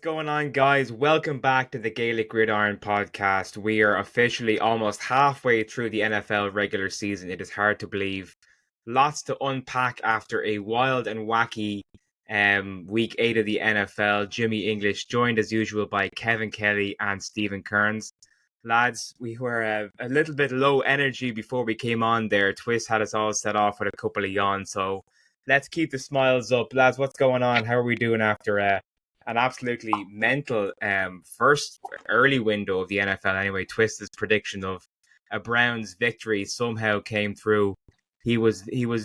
going on, guys? Welcome back to the Gaelic Gridiron podcast. We are officially almost halfway through the NFL regular season. It is hard to believe. Lots to unpack after a wild and wacky week 8 of the NFL. Jimmy English, joined as usual by Kevin Kelly and Stephen Kearns. Lads, we were a little bit low energy before we came on there. Twist had us all set off with a couple of yawns, so let's keep the smiles up. Lads, what's going on? How are we doing after an absolutely mental first early window of the NFL? Anyway, Twist's prediction of a Browns victory somehow came through. He was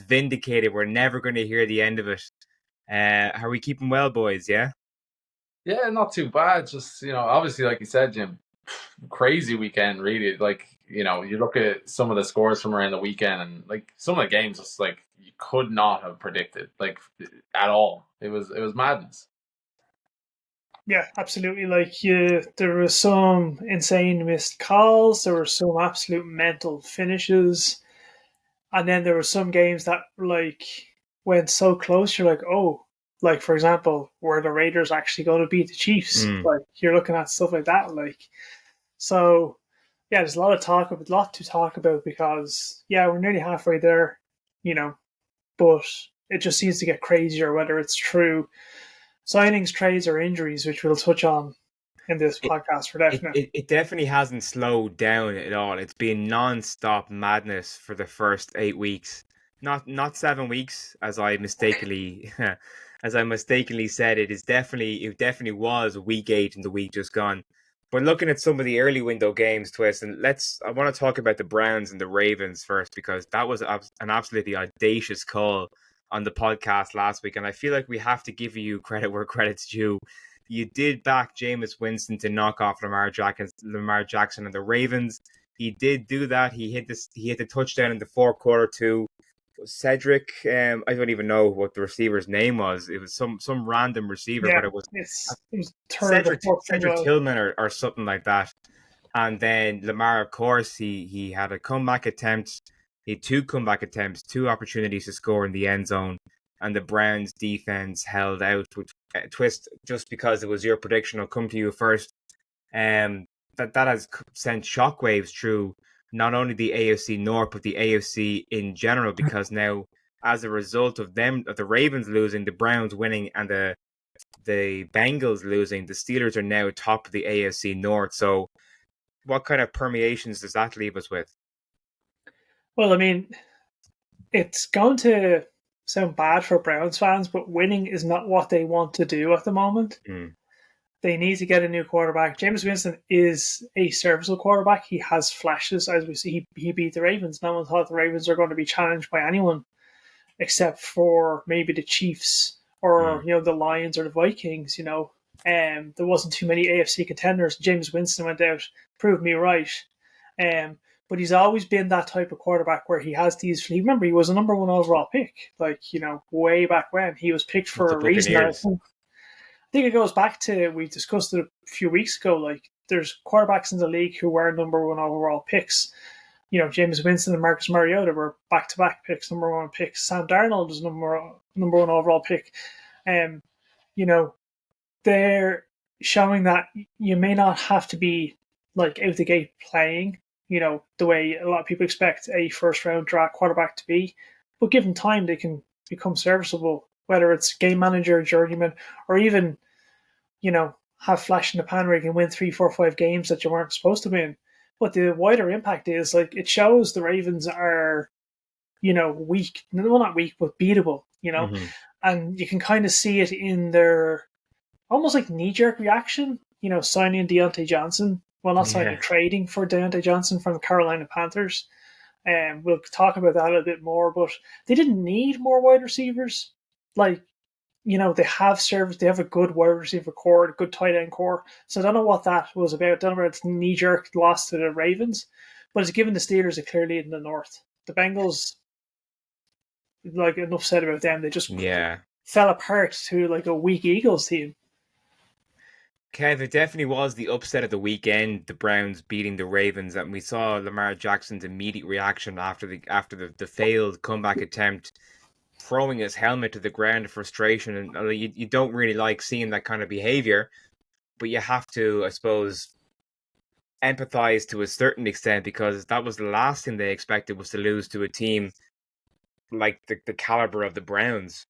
vindicated. We're never going to hear the end of it. How are we keeping well, boys? Yeah? Yeah, not too bad. Just, obviously, like you said, Jim, crazy weekend, really. Like, you look at some of the scores from around the weekend and like some of the games just like you could not have predicted, like at all. It was madness. Yeah, absolutely. There was some insane missed calls. There were some absolute mental finishes, and then there were some games that went so close. You're like, oh, like for example, were the Raiders actually going to beat the Chiefs? Like you're looking at stuff like that. So yeah, there's a lot to talk about because we're nearly halfway there, but it just seems to get crazier. Whether it's true signings, trades, or injuries, which we'll touch on in this podcast for definite. It definitely hasn't slowed down at all. It's been non-stop madness for the first 8 weeks. Not 7 weeks, as I mistakenly said. It definitely was week 8 in the week just gone. But looking at some of the early window games, Twist, and I want to talk about the Browns and the Ravens first, because that was an absolutely audacious call on the podcast last week, and I feel like we have to give you credit where credit's due. You did back Jameis Winston to knock off Lamar Jackson and the Ravens. He did do that. He hit the touchdown in the fourth quarter to Cedric. I don't even know what the receiver's name was. It was some random receiver, but it was Cedric Tillman or something like that. And then Lamar, of course, he had a comeback attempt. He had 2 comeback attempts, 2 opportunities to score in the end zone, and the Browns defense held out. With Twist, just because it was your prediction, I'll come to you first. That has sent shockwaves through not only the AFC North but the AFC in general, because now, as a result of the Ravens losing, the Browns winning, and the Bengals losing, the Steelers are now top of the AFC North. So, what kind of permeations does that leave us with? Well, I mean, it's going to sound bad for Browns fans, but winning is not what they want to do at the moment. They need to get a new quarterback. Jameis Winston is a serviceable quarterback. He has flashes, as we see. He beat the Ravens. No one thought the Ravens are going to be challenged by anyone except for maybe the Chiefs or the Lions or the Vikings. There wasn't too many AFC contenders. Jameis Winston went out, proved me right. But he's always been that type of quarterback where he has these. Remember, he was a number 1 overall pick. Way back when he was picked for a reason. I think it goes back to, we discussed it a few weeks ago. There's quarterbacks in the league who were number 1 overall picks. Jameis Winston and Marcus Mariota were back-to-back picks, number 1 picks. Sam Darnold was number 1 overall pick. They're showing that you may not have to be out the gate playing, the way a lot of people expect a first-round draft quarterback to be. But given time, they can become serviceable, whether it's game manager, journeyman, or even, have flash in the pan where you can win 3, 4, 5 games that you weren't supposed to win. But the wider impact is, it shows the Ravens are, weak. Well, not weak, but beatable, And you can kind of see it in their almost knee-jerk reaction, signing Deontay Johnson. Well, not signing, trading for Deontay Johnson from the Carolina Panthers. We'll talk about that a little bit more, but they didn't need more wide receivers. They have service. They have a good wide receiver core, a good tight end core. So I don't know what that was about. I don't know if it's knee-jerk loss to the Ravens, but it's given the Steelers a clear lead in the North. The Bengals, enough said about them. They just fell apart to a weak Eagles team. Kev, it definitely was the upset of the weekend, the Browns beating the Ravens, and we saw Lamar Jackson's immediate reaction after the failed comeback attempt, throwing his helmet to the ground in frustration. And you don't really like seeing that kind of behavior. but you have to, I suppose, empathize to a certain extent, because that was the last thing they expected, was to lose to a team like the caliber of the Browns.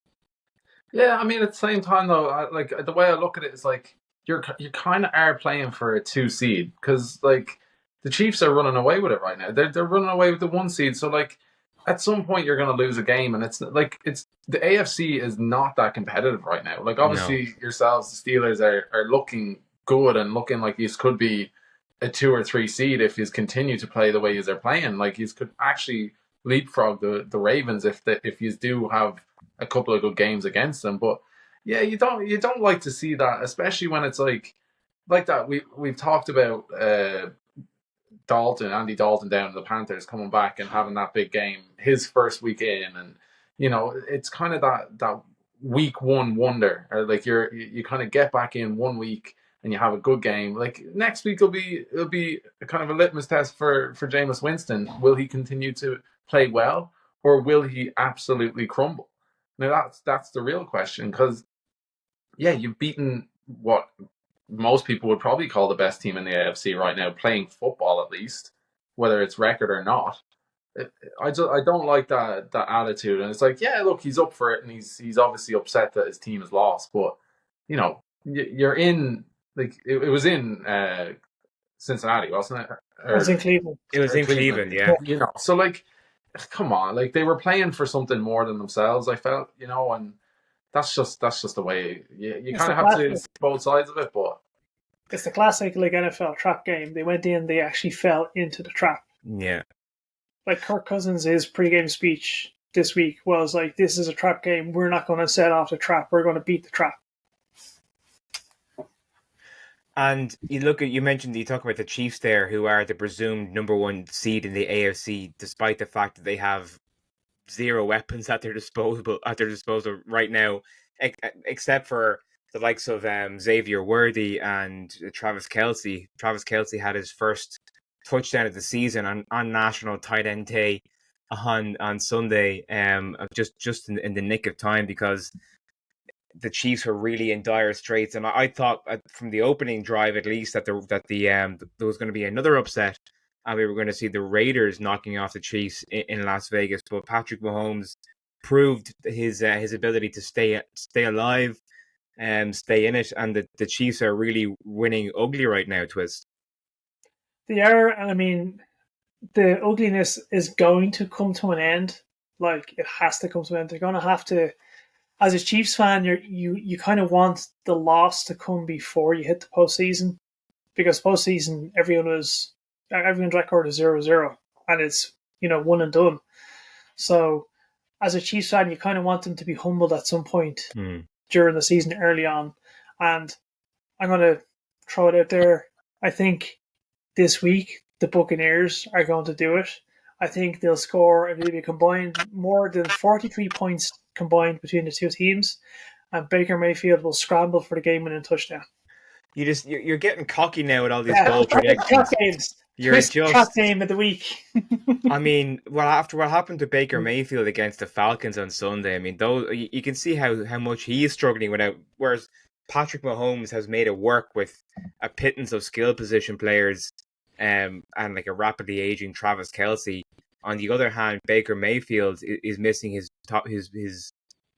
Yeah, I mean, at the same time though, like the way I look at it is like you kind of are playing for a 2 seed, because like the Chiefs are running away with it right now. They're running away with the 1 seed. So like at some point you're going to lose a game, and it's the AFC is not that competitive right now. Like No. obviously yourselves, the Steelers are looking good and looking like these could be a 2 or 3 seed if he's continue to play the way he's are playing. Like he's could actually leapfrog the Ravens if you do have a couple of good games against them. But yeah, you don't like to see that, especially when it's like that. We've talked about Andy Dalton down in the Panthers coming back and having that big game, his first week in, and it's kind of that week one wonder, or like you kind of get back in 1 week and you have a good game. Like next week it'll be a kind of a litmus test for Jameis Winston. Will he continue to play well, or will he absolutely crumble? Now that's the real question, because yeah, you've beaten what most people would probably call the best team in the AFC right now, playing football at least, whether it's record or not. I don't like that attitude, and it's like, yeah, look, he's up for it, and he's obviously upset that his team has lost, but you're in, like it was in Cincinnati, wasn't it? It was in Cleveland. It was in Cleveland, yeah. So like, come on, like they were playing for something more than themselves, I felt, and that's just the way you kind of have to see both sides of it. But it's the classic like NFL trap game. They went in, they actually fell into the trap. Yeah. Like Kirk Cousins, his pre-game speech this week was like, "This is a trap game. We're not going to set off the trap. We're going to beat the trap." And you talk about the Chiefs there, who are the presumed number 1 seed in the AFC, despite the fact that they have zero weapons at their disposal right now, except for the likes of Xavier Worthy and Travis Kelce. Travis Kelce had his first touchdown of the season on National Tight End Day on Sunday, just in the nick of time, because the Chiefs were really in dire straits. And I thought from the opening drive, at least, that there was going to be another upset, and we were going to see the Raiders knocking off the Chiefs in Las Vegas. But Patrick Mahomes proved his ability to stay alive and stay in it, and the Chiefs are really winning ugly right now, Twist. They are, and I mean, the ugliness is going to come to an end. Like, it has to come to an end. They're going to have to. As a Chiefs fan, you kind of want the loss to come before you hit the postseason, because postseason everyone's record is 0-0, and it's one and done. So, as a Chiefs fan, you kind of want them to be humbled at some point during the season early on. And I'm going to throw it out there. I think this week the Buccaneers are going to do it. I think they'll score maybe combined more than 43 points combined between the two teams, and Baker Mayfield will scramble for the game-winning touchdown. You're getting cocky now with all these bold predictions. You're just trap game of the week. I mean, well, after what happened to Baker Mayfield against the Falcons on Sunday, I mean, you can see how much he is struggling without. Whereas Patrick Mahomes has made it work with a pittance of skill position players, and like a rapidly aging Travis Kelce. On the other hand, Baker Mayfield is missing his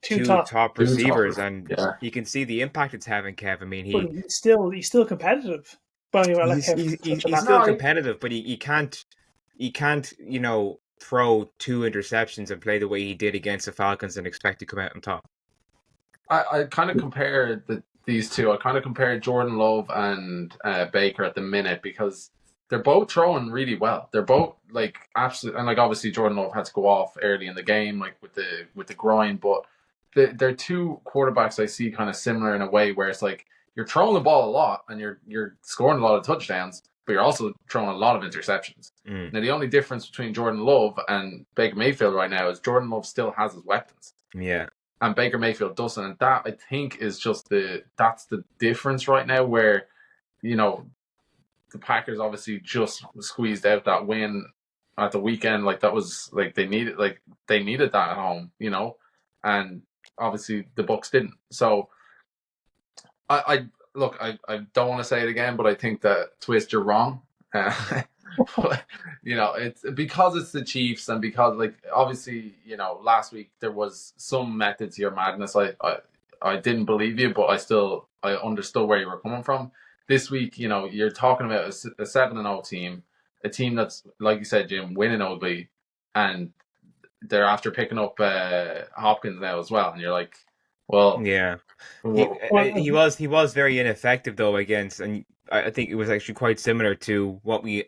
two top receivers, and you can see the impact it's having, Kev. I mean, he's still competitive. But anyway, he's still competitive, but he can't throw 2 interceptions and play the way he did against the Falcons and expect to come out on top. I kind of compare these two. I kind of compare Jordan Love and Baker at the minute, because they're both throwing really well. They're both like absolute, and like obviously Jordan Love had to go off early in the game, like with the groin. But they're two quarterbacks I see kind of similar in a way, where it's like you're throwing the ball a lot and you're scoring a lot of touchdowns, but you're also throwing a lot of interceptions. Now the only difference between Jordan Love and Baker Mayfield right now is Jordan Love still has his weapons. Yeah. And Baker Mayfield doesn't. And that, I think, is just that's the difference right now, where the Packers obviously just squeezed out that win at the weekend. Like that was like they needed that at home, and obviously the Bucs didn't. So I look, I don't want to say it again, but I think that Twist, you're wrong. But, it's because it's the Chiefs, and because, like, obviously, last week there was some method to your madness. I didn't believe you, but I understood where you were coming from. This week, you're talking about a 7-0 team, a team that's, like you said, Jim, winning ugly, and they're after picking up Hopkins now as well, and you're like, well, Yeah. well, He was very ineffective though against, and I think it was actually quite similar to what we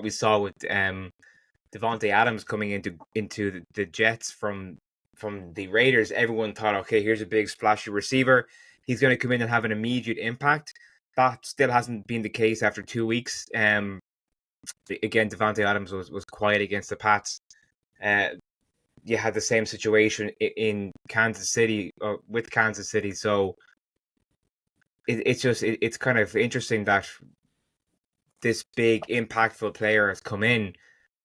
saw with Devontae Adams coming into the Jets from the Raiders. Everyone thought, okay, here's a big splashy receiver. He's going to come in and have an immediate impact. That still hasn't been the case after 2 weeks. Again, Devontae Adams was quiet against the Pats. You had the same situation in Kansas City with Kansas City. So it's kind of interesting that this big impactful player has come in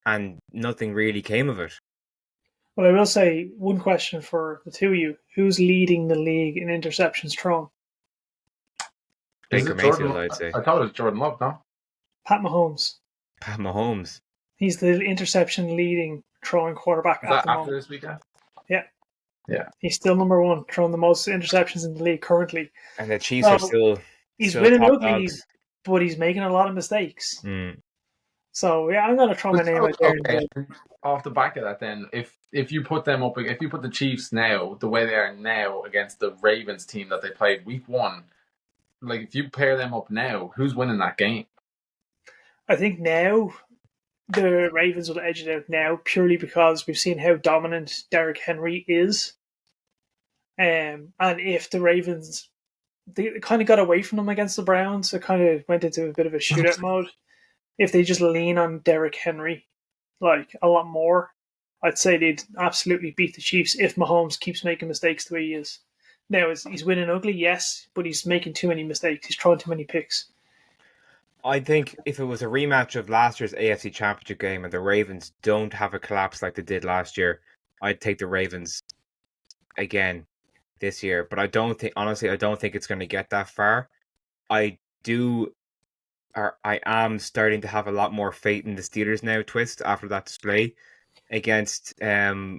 and nothing really came of it. Well, I will say one question for the two of you: who's leading the league in interceptions thrown? is Baker it Jordan? Mayfield, I'd say. I thought it was Jordan Love, no? Pat Mahomes. Pat Mahomes. He's the interception leading throwing quarterback Is at that the after moment. this weekend? Yeah. Yeah. He's still number one, throwing the most interceptions in the league currently. And the Chiefs are So, he's still winning top ugly, dogs. but he's making a lot of mistakes. Mm. So yeah, I'm gonna throw my name out there. Okay. Off the back of that, then, if you put them up, if you put the Chiefs now, the way they are now, against the Ravens team that they played week 1, like, if you pair them up now, who's winning that game? I think now the Ravens will edge it out now purely because we've seen how dominant Derrick Henry is. And if the Ravens, they kind of got away from them against the Browns, it kind of went into a bit of a shootout mode. If they just lean on Derrick Henry like a lot more, I'd say they'd absolutely beat the Chiefs if Mahomes keeps making mistakes the way he is. Now, he's winning ugly, yes, but he's making too many mistakes. He's throwing too many picks. I think if it was a rematch of last year's AFC Championship game and the Ravens don't have a collapse like they did last year, I'd take the Ravens again this year. But I don't think it's going to get that far. I am starting to have a lot more faith in the Steelers now, Twist, after that display against The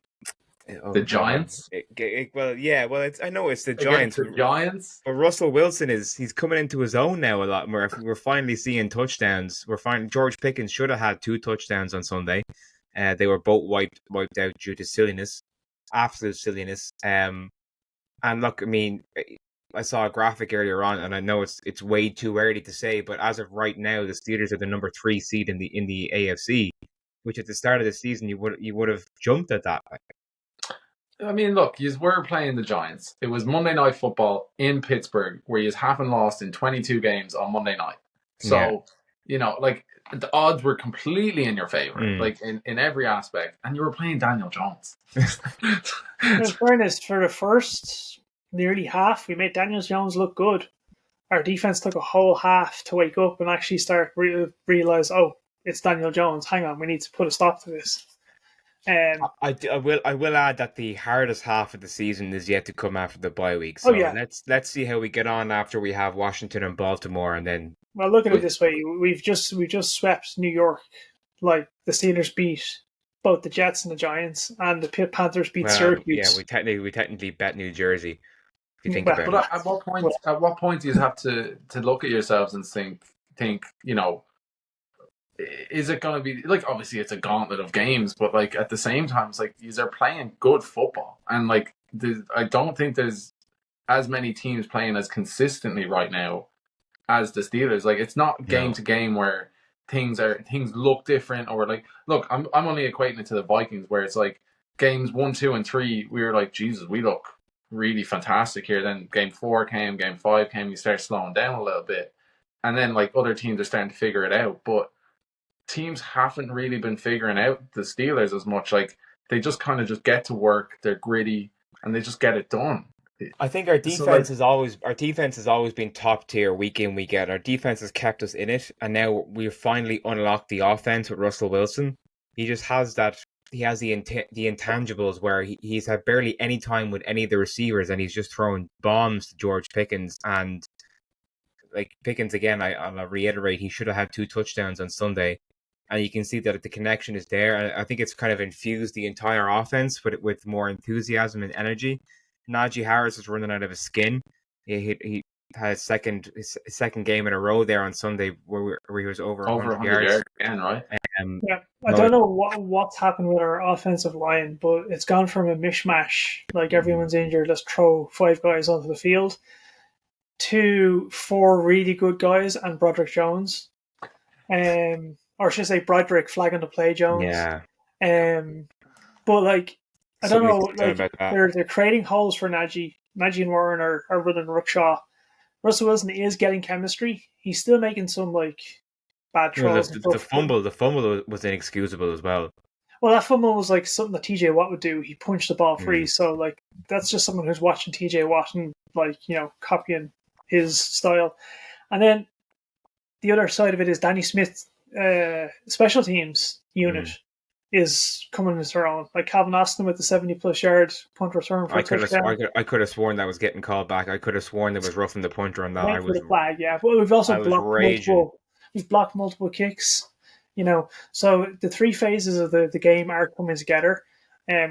Giants? I know it's the Against Giants. the Giants? But Russell Wilson he's coming into his own now a lot more. We're finally seeing touchdowns. George Pickens should have had 2 touchdowns on Sunday. They were both wiped out due to silliness, absolute silliness. And look, I mean, I saw a graphic earlier on, and I know it's way too early to say, but as of right now, the Steelers are the number 3 seed in the AFC, which at the start of the season you would have jumped at that. I mean, look, you were playing the Giants. It was Monday Night Football in Pittsburgh, where you haven't lost in 22 games on Monday night. So, like, the odds were completely in your favor, like, in every aspect. And you were playing Daniel Jones. In fairness, for the first nearly half, we made Daniel Jones look good. Our defense took a whole half to wake up and actually start realize, oh, it's Daniel Jones. Hang on, we need to put a stop to this. I will add that the hardest half of the season is yet to come after the bye week. So let's see how we get on after we have Washington and Baltimore, and then. Well, look at it this way: we've just swept New York. Like, the Steelers beat both the Jets and the Giants, and the Panthers beat Syracuse. Yeah, we technically bet New Jersey. If you think about it. But at what point do you have to look at yourselves and think, is it going to be, like, obviously it's a gauntlet of games, but, like, at the same time, it's like, these are playing good football, and, like, I don't think there's as many teams playing as consistently right now as the Steelers. Like, it's not game to game where things look different, or, like, look, I'm only equating it to the Vikings, where it's like games 1, 2, and 3, we were like, Jesus, we look really fantastic here. Then game 4 came, game 5 came, you start slowing down a little bit, and then, like, other teams are starting to figure it out, but teams haven't really been figuring out the Steelers as much. Like, they just kind of just get to work, they're gritty, and they just get it done. I think our defense has always been top tier week in, week out. Our defense has kept us in it, and now we've finally unlocked the offense with Russell Wilson. He just has that. He has the intangibles where he's had barely any time with any of the receivers, and he's just throwing bombs to George Pickens. And like Pickens again. I'll reiterate, he should have had 2 touchdowns on Sunday, and you can see that the connection is there. And I think it's kind of infused the entire offense with more enthusiasm and energy. Najee Harris is running out of his skin. He had his second game in a row there on Sunday where he was over Over 100 100 yards. yards again, right? Yeah, I don't know what's happened with our offensive line, but it's gone from a mishmash, like everyone's injured, let's throw 5 guys onto the field, to 4 really good guys and Broderick Jones. Or should I say Broderick flagging to play Jones. Yeah. But like, I don't know, like about that. they're creating holes for Najee. Najee and Warren are running Ruckshaw. Russell Wilson is getting chemistry. He's still making some like bad throws. The fumble was inexcusable as well. Well, that fumble was like something that TJ Watt would do. He punched the ball free. So like that's just someone who's watching TJ Watt and like, copying his style. And then the other side of it is Danny Smith's special teams unit is coming into their own. Like Calvin Austin with the 70+ yard punt return for I could have sworn that was getting called back. I could have sworn there was roughing the punter on that. I was the flag, yeah. But we've also blocked multiple kicks. So the 3 phases of the game are coming together,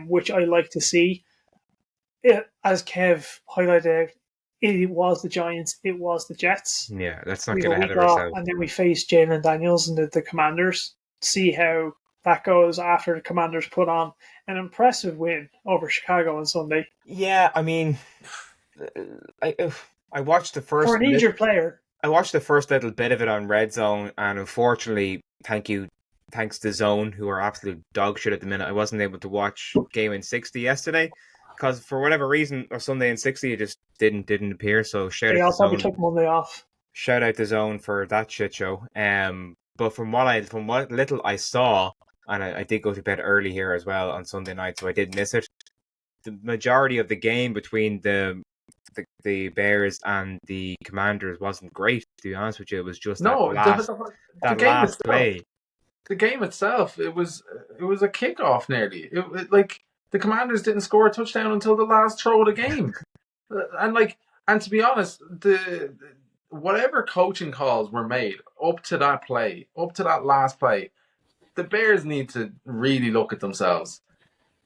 which I like to see. As Kev highlighted, it was the Giants, it was the Jets. Yeah, let's not get ahead of ourselves. And then we faced Jalen Daniels and the Commanders. See how that goes after the Commanders put on an impressive win over Chicago on Sunday. Yeah, I mean, I watched the first... For an injured player. I watched the first little bit of it on Red Zone, and unfortunately, thanks to Zone, who are absolute dog shit at the minute, I wasn't able to watch Game in 60 yesterday, because for whatever reason, or Sunday in 60, it just didn't appear, so shout out to Zone. Probably took Monday off. Shout out to Zone for that shit show. But from what little I saw, and I did go to bed early here as well on Sunday night, so I did miss it. The majority of the game between the Bears and the Commanders wasn't great, to be honest with you. It was just that last play. The game itself, it was a kickoff nearly. Like the Commanders didn't score a touchdown until the last throw of the game, and to be honest, whatever coaching calls were made up to that last play, the Bears need to really look at themselves.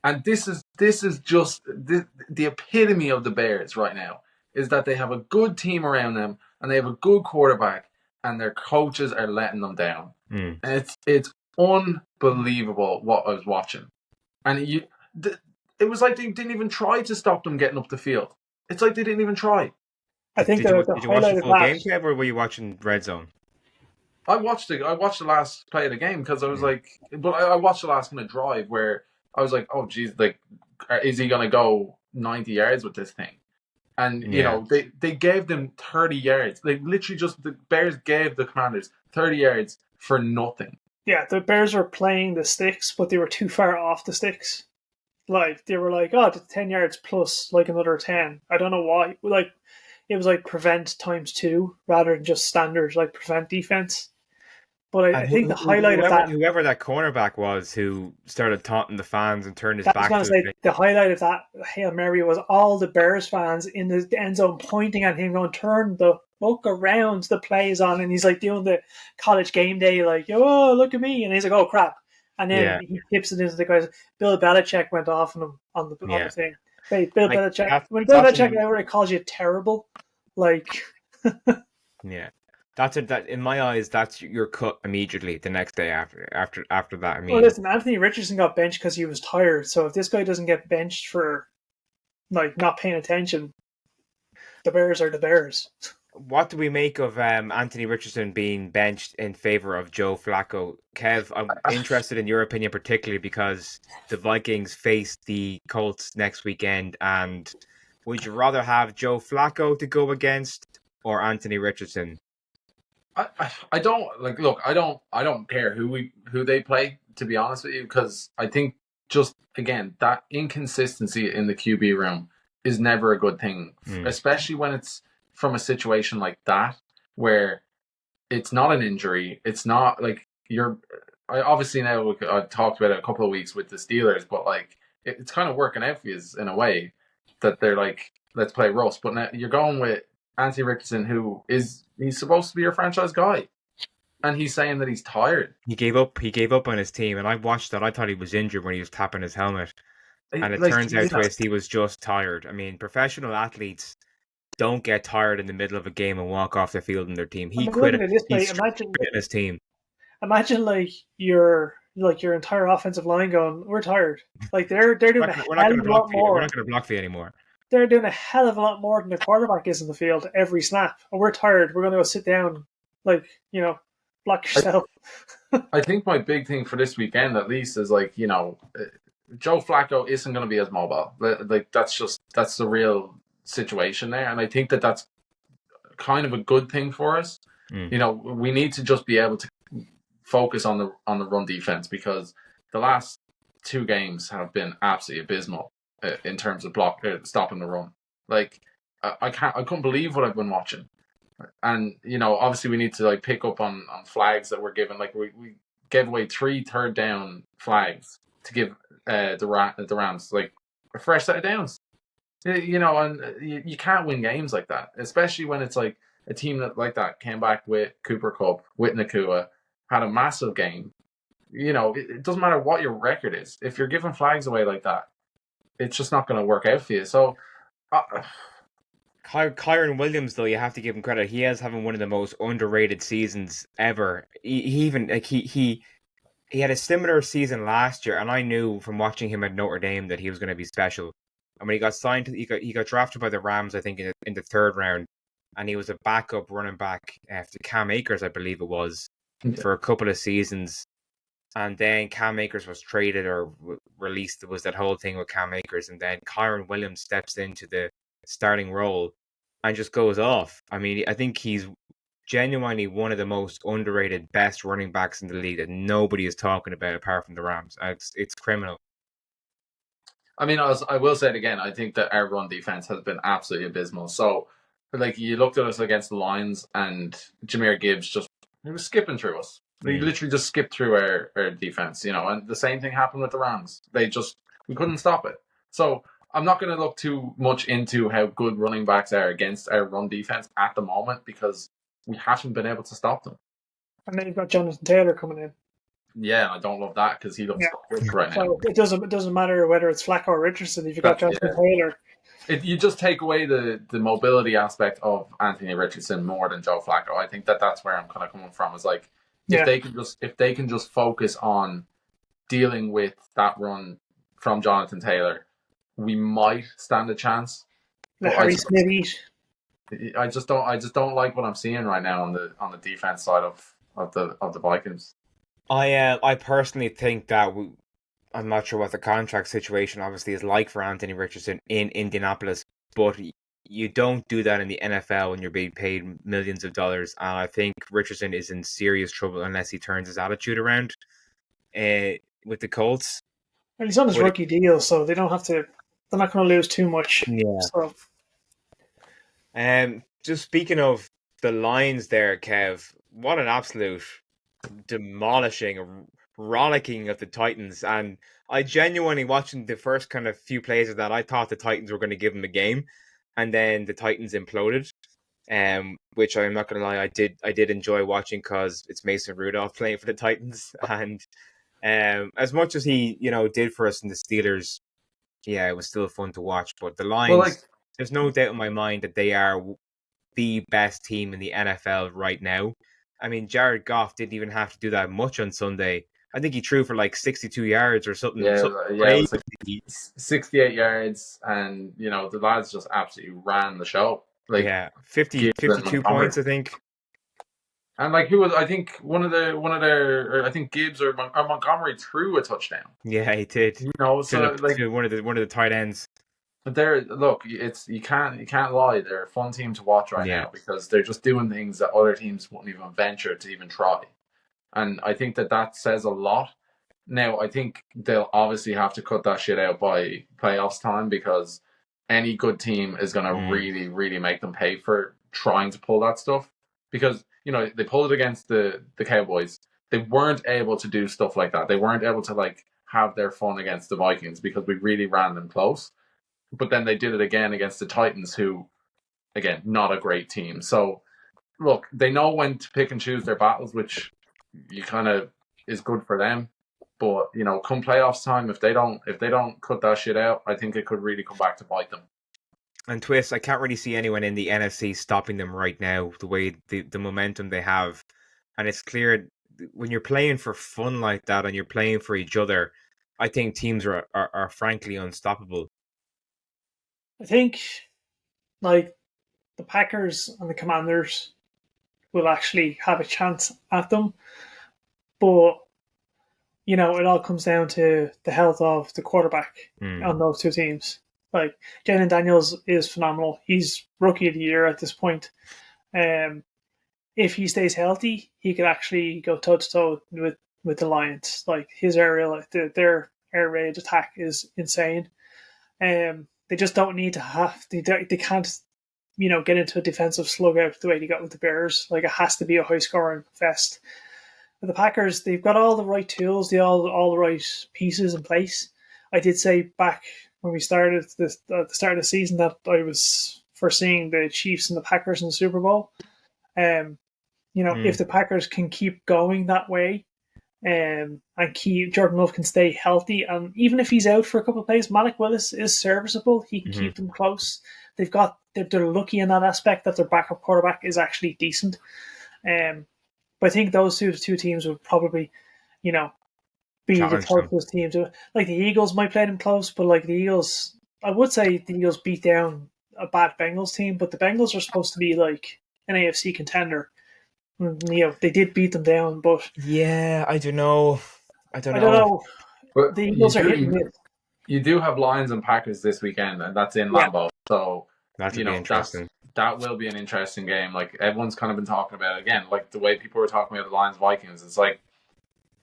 And this is just the epitome of the Bears right now, is that they have a good team around them and they have a good quarterback and their coaches are letting them down. And it's unbelievable what I was watching. And it was like they didn't even try to stop them getting up the field. It's like they didn't even try. I think did you watch the full game, Kev, or were you watching Red Zone? I watched the last play of the game because I was like, but I watched the last kind of drive where I was like, oh geez, like, is he gonna go 90 yards with this thing? And they gave them 30 yards. They literally the Bears gave the Commanders 30 yards for nothing. Yeah, the Bears were playing the sticks, but they were too far off the sticks. Like they were like, 10 yards plus like another 10. I don't know why. Like it was like prevent ×2 rather than just standard like prevent defense. But I think the highlight of that... Whoever that cornerback was who started taunting the fans and turned his back to it. The highlight of that Hail Mary was all the Bears fans in the end zone pointing at him going, turn the fuck around, the play is on. And he's like doing the college game day, like, oh, look at me. And he's like, oh, crap. And then he tips it into the guys. Bill Belichick went off on him on the thing. Hey, Bill Belichick. When Bill Belichick ever calls you terrible, like... Yeah. That in my eyes, that's your cut immediately the next day after that. I mean, well, listen, Anthony Richardson got benched because he was tired. So if this guy doesn't get benched for like not paying attention, the Bears are the Bears. What do we make of Anthony Richardson being benched in favor of Joe Flacco? Kev, I'm interested in your opinion, particularly because the Vikings face the Colts next weekend, and would you rather have Joe Flacco to go against or Anthony Richardson? I don't like. Look, I don't care who they play, to be honest with you, because I think just again that inconsistency in the QB room is never a good thing, especially when it's from a situation like that where it's not an injury. It's not like I obviously now I've talked about it a couple of weeks with the Steelers, but like it's kind of working out for you in a way that they're like, let's play Russ, but now you're going with Anthony Richardson, he's supposed to be your franchise guy, and he's saying that he's tired. He gave up. He gave up on his team, and I watched that. I thought he was injured when he was tapping his helmet, and it Like, turns out twist he was just tired. I mean, professional athletes don't get tired in the middle of a game and walk off the field in their team. I He mean, quit looking it. at this He way, quit his team. imagine your entire offensive line going, "We're tired." Like they're doing a hell of a lot more. We're not going to block for you anymore. They're doing a hell of a lot more than the quarterback is in the field every snap. And we're tired. We're going to go sit down, block yourself. I think my big thing for this weekend, at least, is Joe Flacco isn't going to be as mobile. Like that's the real situation there, and I think that that's kind of a good thing for us. We need to just be able to focus on the run defense, because the last 2 games have been absolutely abysmal in terms of stopping the run. Like I couldn't believe what I've been watching, and obviously we need to pick up on flags that we're given. Like we gave away 3 third down flags to give the Rams like a fresh set of downs. And you can't win games like that, especially when it's like a team that came back with Cooper Kupp, with Nakua, had a massive game. It doesn't matter what your record is. If you're giving flags away like that, it's just not going to work out for you. So, Kyron Williams, though, you have to give him credit. He is having one of the most underrated seasons ever. He had a similar season last year, and I knew from watching him at Notre Dame that he was going to be special. And when he got signed, he got drafted by the Rams, I think, in the 3rd round, and he was a backup running back after Cam Akers, I believe it was, for a couple of seasons. And then Cam Akers was traded or released. There was that whole thing with Cam Akers, and then Kyron Williams steps into the starting role and just goes off. I mean, I think he's genuinely one of the most underrated, best running backs in the league that nobody is talking about apart from the Rams. It's criminal. I mean, I will say it again. I think that our run defense has been absolutely abysmal. So, you looked at us against the Lions, and Jahmyr Gibbs he was skipping through us. He literally just skipped through our defense, and the same thing happened with the Rams. We couldn't stop it. So I'm not going to look too much into how good running backs are against our run defense at the moment, because we haven't been able to stop them. And then you've got Jonathan Taylor coming in. Yeah, I don't love that because he looks quick right now. So it doesn't matter whether it's Flacco or Richardson if you've got Jonathan Taylor. You just take away the mobility aspect of Anthony Richardson more than Joe Flacco. I think that's where I'm kind of coming from. Is if they can just focus on dealing with that run from Jonathan Taylor, we might stand a chance. Let Harry Smith eat. I just don't like what I'm seeing right now on the defense side of the Vikings. I personally think that I'm not sure what the contract situation obviously is like for Anthony Richardson in Indianapolis, but you don't do that in the NFL when you're being paid millions of dollars. I think Richardson is in serious trouble unless he turns his attitude around with the Colts. And he's on his rookie deal, so they don't have to. They're not going to lose too much. Yeah. So. Just speaking of the Lions there, Kev, what an absolute demolishing, rollicking of the Titans. And I genuinely, watching the first kind of few plays of that, I thought the Titans were going to give them a game, and then the Titans imploded. Which I'm not going to lie, I did enjoy watching because it's Mason Rudolph playing for the Titans, and as much as he did for us in the Steelers, yeah, it was still fun to watch. But the Lions, there's no doubt in my mind that they are the best team in the NFL right now. I mean, Jared Goff didn't even have to do that much on Sunday. I think he threw for 62 yards or something. Yeah, 68 yards, and the lads just absolutely ran the show. 52 points, I think. And who was? I think one of their I think Gibbs or Montgomery threw a touchdown. Yeah, he did. To one of the tight ends. But you can't lie. They're a fun team to watch right now because they're just doing things that other teams wouldn't even venture to even try. And I think that says a lot. Now, I think they'll obviously have to cut that shit out by playoffs time, because any good team is going to really, really make them pay for trying to pull that stuff. Because, they pulled it against the Cowboys. They weren't able to do stuff like that. They weren't able to, have their fun against the Vikings because we really ran them close. But then they did it again against the Titans, who again, not a great team. So look, they know when to pick and choose their battles, which you kind of is good for them. But come playoffs time, if they don't cut that shit out, I think it could really come back to bite them. And Twist, I can't really see anyone in the NFC stopping them right now, the way the momentum they have. And it's clear when you're playing for fun like that and you're playing for each other, I think teams are frankly unstoppable. I think like the Packers and the Commanders will actually have a chance at them. But it all comes down to the health of the quarterback on those two teams. Like Jalen Daniels is phenomenal. He's rookie of the year at this point. If he stays healthy, he could actually go toe to toe with the Lions. Like his aerial, their air raid attack is insane. They just don't need to have. They can't, get into a defensive slug out the way they got with the Bears. Like it has to be a high scoring fest. With the Packers, they've got all the right tools, all the right pieces in place. I did say back when we started at the start of the season that I was foreseeing the Chiefs and the Packers in the Super Bowl. If the Packers can keep going that way, and keep Jordan Love can stay healthy, and even if he's out for a couple of plays, Malik Willis is serviceable. He can keep them close. They're lucky in that aspect that their backup quarterback is actually decent. But I think those two teams would probably, be the closest teams. Like the Eagles might play them close, but like the Eagles, I would say the Eagles beat down a bad Bengals team, but the Bengals are supposed to be like an AFC contender. They did beat them down, but yeah, I don't know. But the Eagles are hitting it. You do have Lions and Packers this weekend, and that's in Lambeau. So that's interesting. That will be an interesting game. Like everyone's kind of been talking about it. Again, like the way people were talking about the Lions Vikings. It's like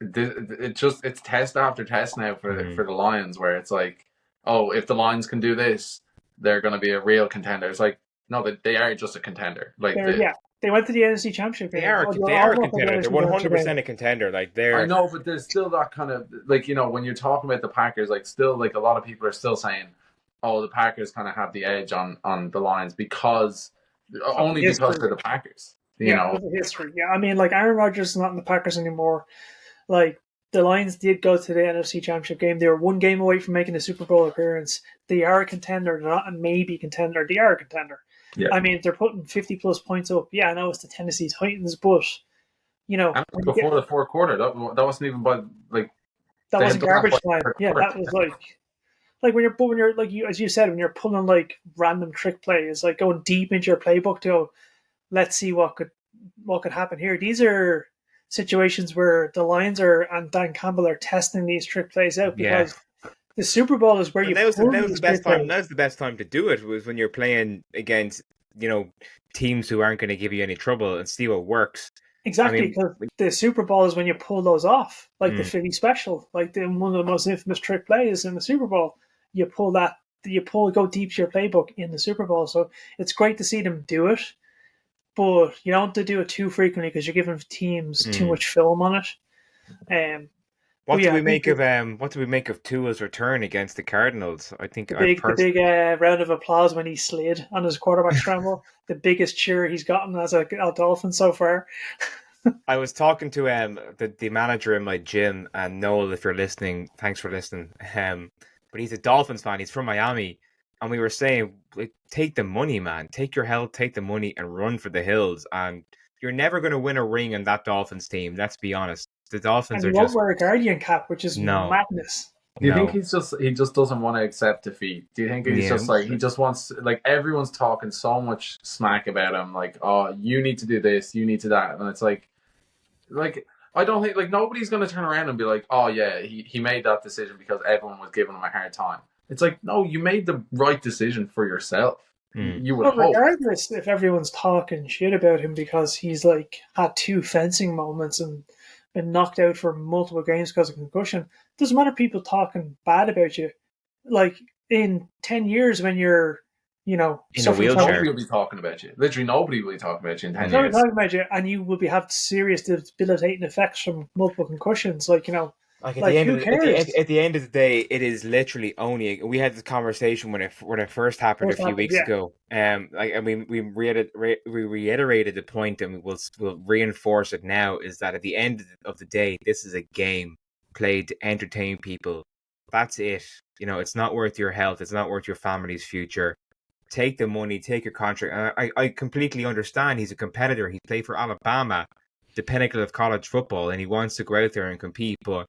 it's test after test now for the Lions, where it's like, oh, if the Lions can do this, they're going to be a real contender. It's like, no, they are just a contender. Like they went to the NFC Championship game. They are a contender. They're 100% a contender. Like I know, but there's still that kind of like when you're talking about the Packers, like still like a lot of people are still saying, oh, the Packers kind of have the edge on the Lions because of the Packers. You know, the history. Yeah, I mean, like Aaron Rodgers is not in the Packers anymore. Like the Lions did go to the NFC Championship game. They were one game away from making the Super Bowl appearance. They are a contender, they're not a maybe contender. They are a contender. Yeah. I mean, they're putting 50-plus points up. Yeah, I know it's the Tennessee Titans, but and before the fourth quarter, that wasn't even by like that wasn't garbage time. Yeah, that was like when you're like as you said, when you're pulling like random trick plays, like going deep into your playbook to go, let's see what could happen here. These are situations where the Lions and Dan Campbell are testing these trick plays out because the Super Bowl is where that was the best time. That was the best time to do it. Was when you're playing against teams who aren't going to give you any trouble and see what works. Exactly, because the Super Bowl is when you pull those off, like the Philly special, like one of the most infamous trick plays in the Super Bowl. You go deep to your playbook in the Super Bowl. So it's great to see them do it, but you don't have to do it too frequently because you're giving teams too much film on it. What do we make of Tua's return against the Cardinals? I think the big round of applause when he slid on his quarterback scramble. The biggest cheer he's gotten as a Dolphin so far. I was talking to the manager in my gym, and Noel, if you're listening, thanks for listening. But he's a Dolphins fan. He's from Miami, and we were saying, like, take the money, man. Take your health, take the money, and run for the hills. And you're never going to win a ring in that Dolphins team. Let's be honest. The Dolphins and he won't wear a Guardian cap, which is madness. Do you think he just doesn't want to accept defeat? Do you think he's just like he just wants like everyone's talking so much smack about him, like, oh, you need to do this, you need to that, and it's like I don't think like nobody's gonna turn around and be like, oh yeah, he made that decision because everyone was giving him a hard time. It's like, no, you made the right decision for yourself. You would hope. Regardless if everyone's talking shit about him because he's like had 2 fencing moments and been knocked out for multiple games because of concussion. Doesn't matter people talking bad about you. Like in 10 years when you're, in a wheelchair, nobody will be talking about you. Literally nobody will be talking about you in 10 years. Talking about you, and you will have serious debilitating effects from multiple concussions. Like, Like Like, who cares? at the end of the day, it is literally only. We had this conversation when it first happened a First few happened, weeks yeah. ago. Like, and we reiterated the point, and we'll reinforce it now. Is that at the end of the day, this is a game played to entertain people. That's it. You know, it's not worth your health. It's not worth your family's future. Take the money, take your contract. And I completely understand. He's a competitor. He played for Alabama, the pinnacle of college football, and he wants to go out there and compete, but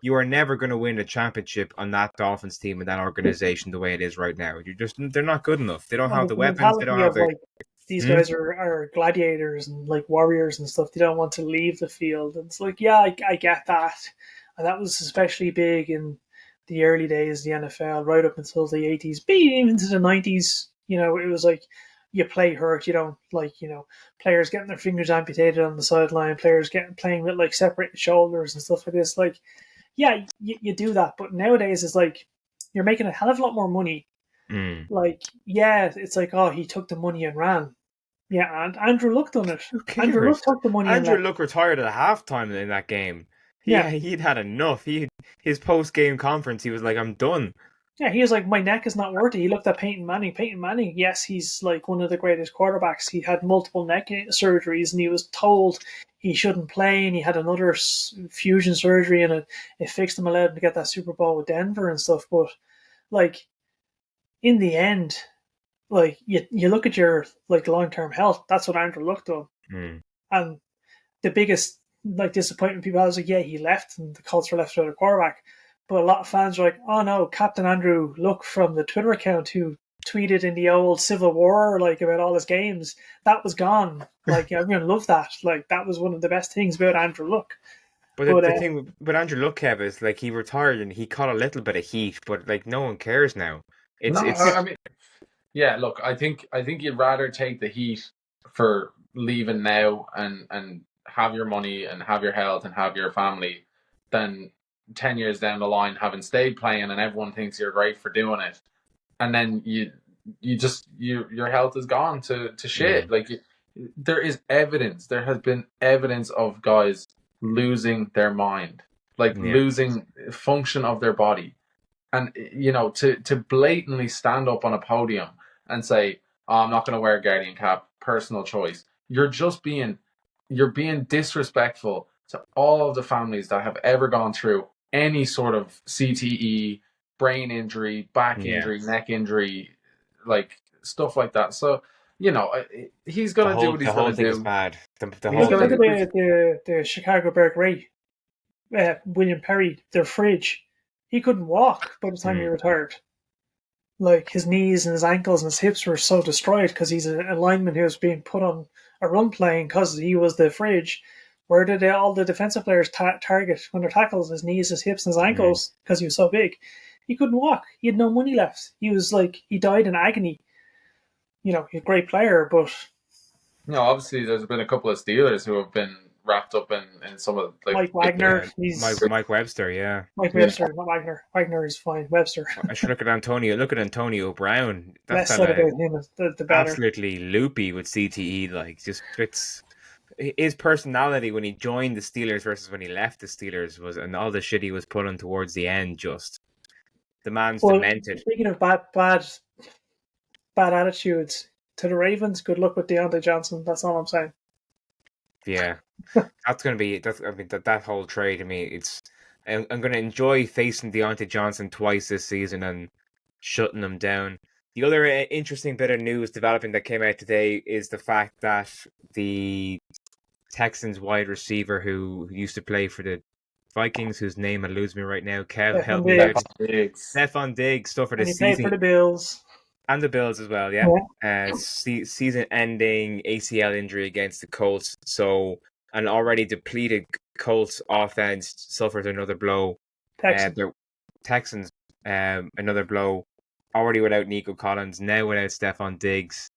you are never going to win a championship on that Dolphins team and that organization the way it is right now. They're not good enough. They don't And have the the weapons. They don't mentality have of the. like these Hmm? guys are gladiators and like warriors and stuff. They don't want to leave the field. And it's like, yeah, I get that. And that was especially big in the early days of the NFL, right up until the 80s, even into the 90s. You know, it was like you play hurt. You don't like, players getting their fingers amputated on the sideline, players playing with like separated shoulders and stuff like this. Like, yeah, you do that. But nowadays, it's like you're making a hell of a lot more money. Mm. Like, yeah, it's like, oh, he took the money and ran. Yeah, and Andrew Luck done it. Who Andrew Luck cares? took the money and Andrew left. Luck retired at halftime in that game. Yeah, He'd had enough. His post game conference. He was like, "I'm done." yeah, he was like, my neck is not worth it. He looked at Peyton Manning. Peyton Manning, yes, he's like one of the greatest quarterbacks. He had multiple neck surgeries, and he was told he shouldn't play, and he had another fusion surgery, and it fixed him, allowed him to get that Super Bowl with Denver and stuff. But like in the end, like you look at your like long term health. That's what Andrew Luck done, Mm. and the biggest like disappointment people had was like, yeah, he left and the Colts were left without a quarterback. But a lot of fans are like, oh no, Captain Andrew Luck from the Twitter account who tweeted in the old Civil War like about all his games, that was gone. Like everyone loved that. Like that was one of the best things about Andrew Luck. But But the thing with Andrew Luck, Kev, is like he retired and he caught a little bit of heat, but like no one cares now. No, yeah, I mean, yeah. Look, I think you'd rather take the heat for leaving now and have your money and have your health and have your family than 10 years down the line having stayed playing and everyone thinks you're great for doing it, and then your health is gone to Yeah, shit. Like there is evidence. There has been evidence of guys losing their mind, like yeah, losing function of their body, and to blatantly stand up on a podium and say, oh, I'm not going to wear a Guardian cap, personal choice. You're being disrespectful to all of the families that have ever gone through any sort of CTE, brain injury, back yeah. injury, neck injury, like stuff like that. So he's gonna do what The he's whole gonna thing is do. bad. The He's whole look gonna thing at is. do what the Chicago Bear great William Perry, their fridge. He couldn't walk by the time he Mm. retired. Like his knees and his ankles and his hips were so destroyed because he's a lineman who was being put on a run playing because he was the fridge. Where did all the defensive players target when they're tackles? His knees, his hips, and his Mm. ankles because he was so big. He couldn't walk. He had no money left. He was like he died in agony. He's a great player, but Obviously, there's been a couple of Steelers who have been wrapped up in some of like Mike Wagner, he's Mike Webster, yeah. Mike yeah. Webster, not Wagner. Wagner is fine. Webster. I should look at Antonio. Look at Antonio Brown. That Less said fella, about him, the better. absolutely loopy with CTE. Like just it's his personality when he joined the Steelers versus when he left the Steelers was, and all the shit he was pulling towards the end. Just the man's Well, demented. speaking of bad attitudes, to the Ravens, good luck with Deontay Johnson. That's all I'm saying. Yeah, that's gonna be. That's I mean that whole trade. I mean, it's. I'm gonna enjoy facing Deontay Johnson twice this season and shutting him down. The other interesting bit of news developing that came out today is the fact that the Texans wide receiver who used to play for the Vikings, whose name eludes me right now, Kev, help Stefan me out. Diggs. Diggs. Stephon Diggs suffered a And he played for season the Bills. and the Bills as well, yeah. Yeah. Season-ending ACL injury against the Colts. So an already depleted Colts offense suffered another blow. Texans. The Texans, another blow. Already without Nico Collins, now without Stephon Diggs.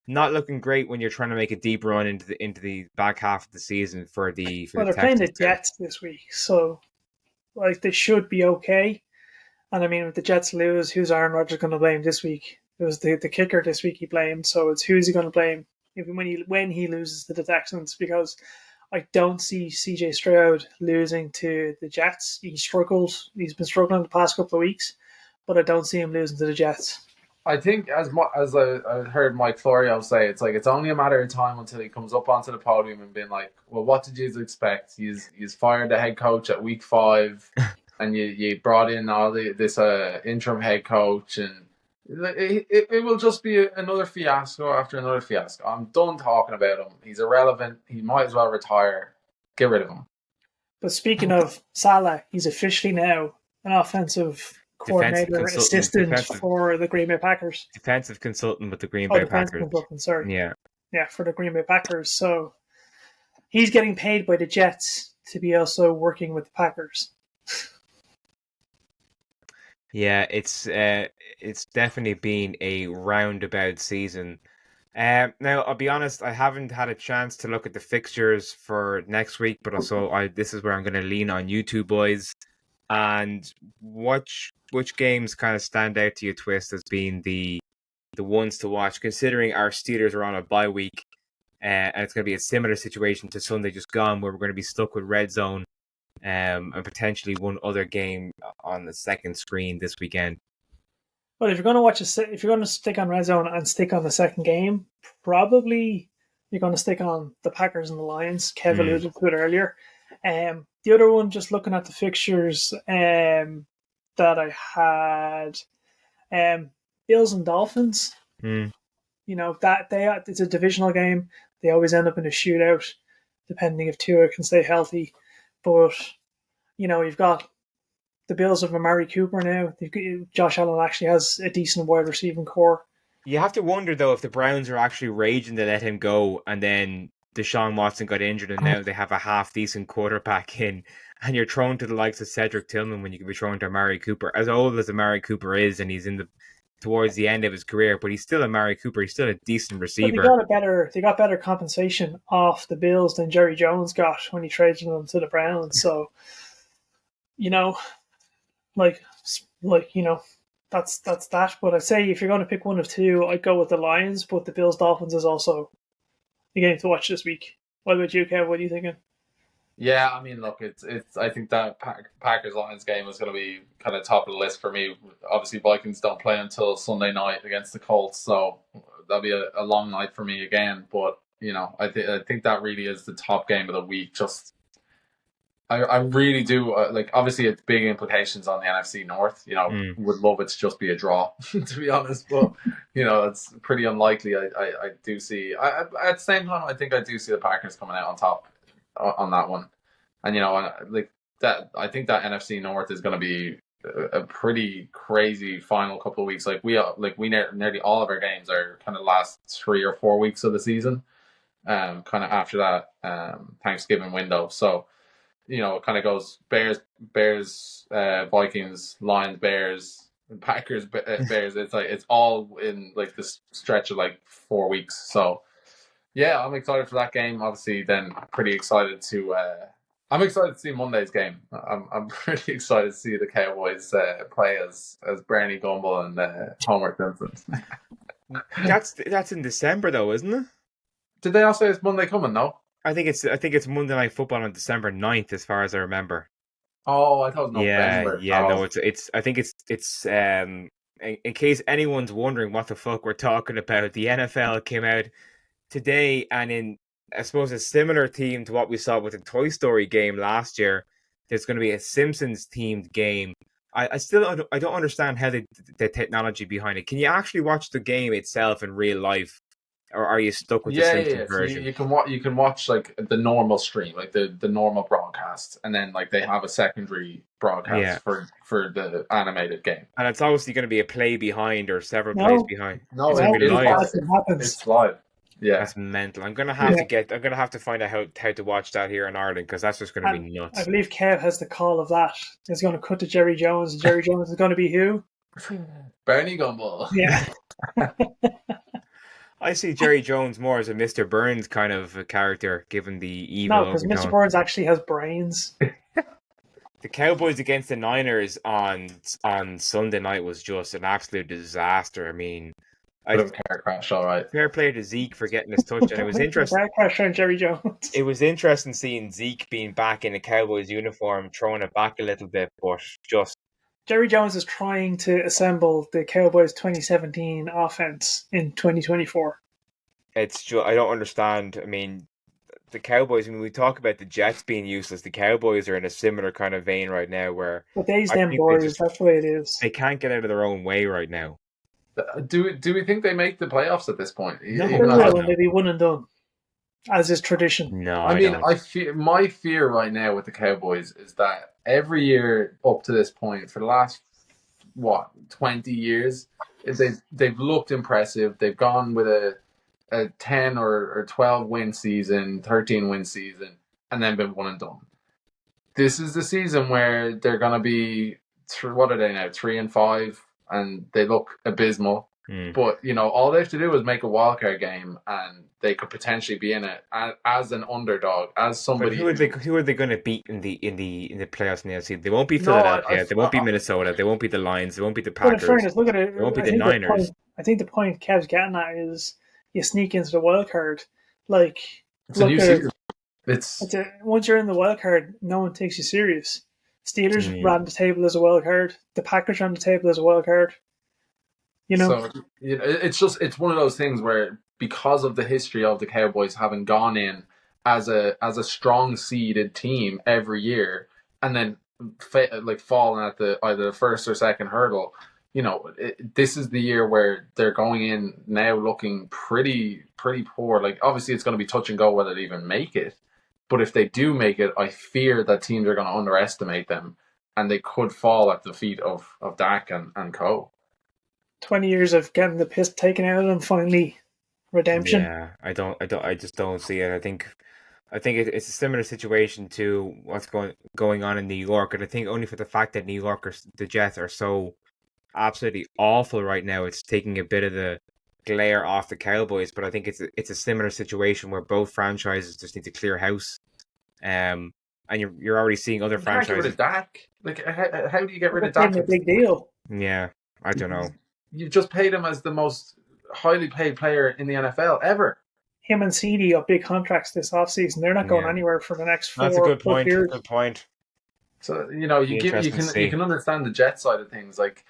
Not looking great when you're trying to make a deep run into the back half of the season for the Well, they're playing the Texans. Jets this week, so like they should be okay. And I mean, if the Jets lose, who's Aaron Rodgers going to blame this week? It was the kicker this week he blamed, so it's who's he going to blame when he loses to the Texans? Because I don't see CJ Stroud losing to the Jets. He struggled. He's been struggling the past couple of weeks, but I don't see him losing to the Jets. I think as I heard Mike Florio say, it's like it's only a matter of time until he comes up onto the podium and being like, "Well, what did you expect? He's fired the head coach at week 5, and you brought in all this interim head coach, and it will just be another fiasco after another fiasco. I'm done talking about him. He's irrelevant. He might as well retire. Get rid of him." But speaking of Salah, he's officially now an offensive coordinator assistant for the Green Bay Packers. Defensive consultant with the Green Bay Packers. Consultant, sorry. Yeah, for the Green Bay Packers. So he's getting paid by the Jets to be also working with the Packers. Yeah, it's definitely been a roundabout season. Now, I'll be honest, I haven't had a chance to look at the fixtures for next week, but also this is where I'm going to lean on you two boys. And which games kind of stand out to you, Twist, as being the ones to watch, considering our Steelers are on a bye week, and it's going to be a similar situation to Sunday just gone, where we're going to be stuck with Red Zone, and potentially one other game on the second screen this weekend. Well, if you're going to stick on Red Zone and stick on the second game, probably you're going to stick on the Packers and the Lions. Kev alluded to it earlier. The other one, just looking at the fixtures that I had, Bills and Dolphins. You know that it's a divisional game. They always end up in a shootout, depending if Tua can stay healthy. But you know, you've got the Bills of Amari Cooper now. Josh Allen actually has a decent wide receiving core. You have to wonder though if the Browns are actually raging to let him go, and then Deshaun Watson got injured, and now they have a half-decent quarterback in, and you're thrown to the likes of Cedric Tillman when you could be thrown to Amari Cooper. As old as Amari Cooper is, and he's towards the end of his career, but he's still Amari Cooper. He's still a decent receiver. They got better compensation off the Bills than Jerry Jones got when he traded them to the Browns. So, you know, like you know, that's that. But I'd say if you're going to pick one of two, I'd go with the Lions. But the Bills Dolphins is also the game to watch this week. What about you, Kev? What are you thinking? Yeah, I mean, look, it's. I think that Packers Lions game is going to be kind of top of the list for me. Obviously, Vikings don't play until Sunday night against the Colts, so that'll be a long night for me again. But you know, I think that really is the top game of the week. Just, I really do like. Obviously, it's big implications on the NFC North. You know, would love it to just be a draw, to be honest. But you know, it's pretty unlikely. I do see. At the same time, I think I do see the Packers coming out on top on that one. And you know, like that, I think that NFC North is going to be a pretty crazy final couple of weeks. Like we nearly all of our games are kind of last 3 or 4 weeks of the season, kind of after that Thanksgiving window. So you know, it kind of goes Bears, Vikings, Lions, Bears, Packers, Bears. It's like it's all in like this stretch of like 4 weeks. So yeah, I'm excited for that game. Obviously, then pretty excited to. I'm excited to see Monday's game. I'm pretty excited to see the Cowboys play as Bernie Gumbel and Homer Simpson. That's in December though, isn't it? Did they also say it's Monday coming? No, I think it's Monday Night Football on December 9th, as far as I remember. Oh, I thought it was November. No, it's. I think it's. In case anyone's wondering what the fuck we're talking about, the NFL came out today, and in, I suppose, a similar theme to what we saw with the Toy Story game last year, there's going to be a Simpsons themed game. I don't understand how the technology behind it. Can you actually watch the game itself in real life, or are you stuck with the Simpsons version? So you can watch like the normal stream, like the normal broadcast, and then like they have a secondary broadcast for the animated game. And it's obviously going to be a play behind or several plays behind. No, it's going to be live. It's live. Yeah, that's mental. I'm gonna have to find out how to watch that here in Ireland, because that's just gonna be nuts. I believe Kev has the call of that. It's going to cut to Jerry Jones, and Jerry Jones is going to be who? Bernie Gumbel. Yeah. I see Jerry Jones more as a Mr. Burns kind of a character, given the evil. No, because Mr. Burns actually has brains. The Cowboys against the Niners on Sunday night was just an absolute disaster. I mean, Bit of a car crash, all right. Fair play to Zeke for getting his touchdown. It was interesting. That pressure on Jerry Jones. It was interesting seeing Zeke being back in a Cowboys uniform, throwing it back a little bit, but just Jerry Jones is trying to assemble the Cowboys 2017 offense in 2024. it's just I don't understand. I mean, the Cowboys. When we talk about the Jets being useless, the Cowboys are in a similar kind of vein right now, where But they's I them think boys. That's the way it is. they can't get out of their own way right now. Do we think they make the playoffs at this point? No. They Even will at- when they be one and done, as is tradition. No, I mean, don't. my fear right now with the Cowboys is that every year up to this point, for the last 20 years, they've looked impressive. They've gone with a 10 or 12 win season, 13 win season, and then been one and done. This is the season where they're going to be, what are they now, 3-5, and they look abysmal. But, all they have to do is make a wildcard game, and they could potentially be in it as an underdog, as somebody. But who are they going to beat in the playoffs in the NFC? They won't be Philadelphia. They won't be Minnesota. They won't be the Lions. They won't be the Packers. But in fairness, look at it. They won't be the Niners. I think the point Kev's getting at is you sneak into the wild card. Like, It's a new season. Once you're in the wild card, no one takes you serious. Steelers ran the table as a wild card. The Packers ran the table as a wild card. So it's one of those things where, because of the history of the Cowboys having gone in as a strong seeded team every year, and then falling at either the first or second hurdle, this is the year where they're going in now looking pretty poor. Like, obviously it's going to be touch and go whether they even make it, but if they do make it, I fear that teams are going to underestimate them, and they could fall at the feet of Dak and co. 20 years of getting the piss taken out of them, finally redemption. Yeah, I just don't see it. I think it's a similar situation to what's going on in New York, and I think only for the fact that the Jets are so absolutely awful right now, it's taking a bit of the glare off the Cowboys. But I think it's a similar situation where both franchises just need to clear house. And you're already seeing other franchises. Get rid of Dak. Like, how do you get rid of Dak? A big deal. Yeah, I don't know. You've just paid him as the most highly paid player in the NFL ever. Him and CD got big contracts this offseason. They're not going anywhere for the next 4 That's a good point. years. Good point. So you can understand the Jet side of things. Like,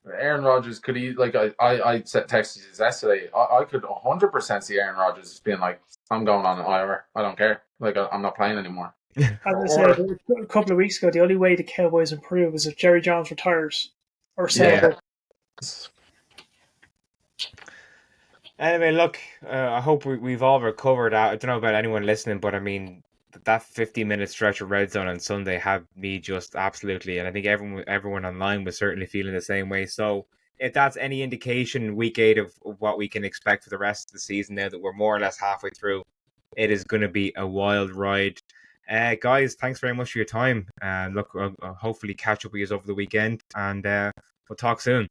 Aaron Rodgers could I texted you yesterday. I could 100% see Aaron Rodgers being like, I'm going on an IR. I don't care. Like, I'm not playing anymore. As I said a couple of weeks ago, the only way the Cowboys improve is if Jerry Jones retires or sells. Anyway, look, I hope we've all recovered. I don't know about anyone listening, but I mean, that 50-minute stretch of Red Zone on Sunday had me just absolutely, and I think everyone online was certainly feeling the same way. So if that's any indication, week 8 of what we can expect for the rest of the season, now that we're more or less halfway through, it is going to be a wild ride. Guys, thanks very much for your time. Look, I'll hopefully catch up with you over the weekend, and we'll talk soon.